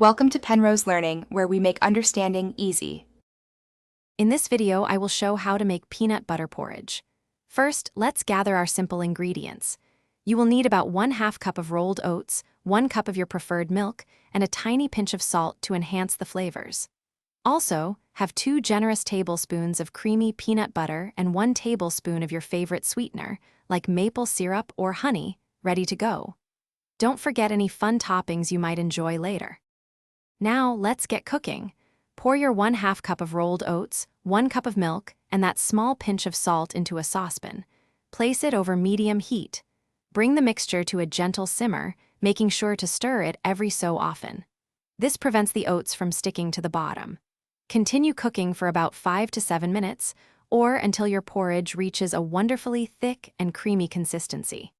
Welcome to Penrose Learning, where we make understanding easy. In this video, I will show how to make peanut butter porridge. First, let's gather our simple ingredients. You will need about 1/2 cup of rolled oats, 1 cup of your preferred milk, and a tiny pinch of salt to enhance the flavors. Also, have 2 generous tablespoons of creamy peanut butter and 1 tablespoon of your favorite sweetener, like maple syrup or honey, ready to go. Don't forget any fun toppings you might enjoy later. Now, let's get cooking. Pour your 1/2 cup of rolled oats, 1 cup of milk, and that small pinch of salt into a saucepan. Place it over medium heat. Bring the mixture to a gentle simmer, making sure to stir it every so often. This prevents the oats from sticking to the bottom. Continue cooking for about 5 to 7 minutes, or until your porridge reaches a wonderfully thick and creamy consistency.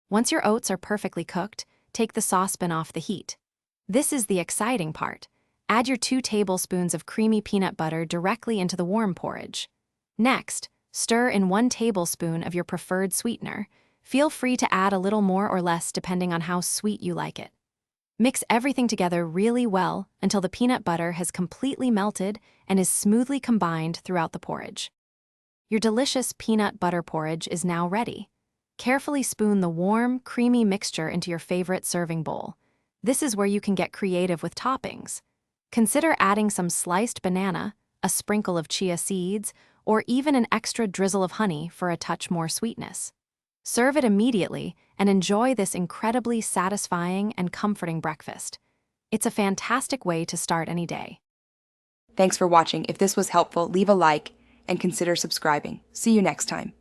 Once your oats are perfectly cooked, take the saucepan off the heat. This is the exciting part. Add your 2 tablespoons of creamy peanut butter directly into the warm porridge. Next, stir in 1 tablespoon of your preferred sweetener. Feel free to add a little more or less depending on how sweet you like it. Mix everything together really well until the peanut butter has completely melted and is smoothly combined throughout the porridge. Your delicious peanut butter porridge is now ready. Carefully spoon the warm, creamy mixture into your favorite serving bowl. This is where you can get creative with toppings. Consider adding some sliced banana, a sprinkle of chia seeds, or even an extra drizzle of honey for a touch more sweetness. Serve it immediately and enjoy this incredibly satisfying and comforting breakfast. It's a fantastic way to start any day. Thanks for watching. If this was helpful, leave a like and consider subscribing. See you next time.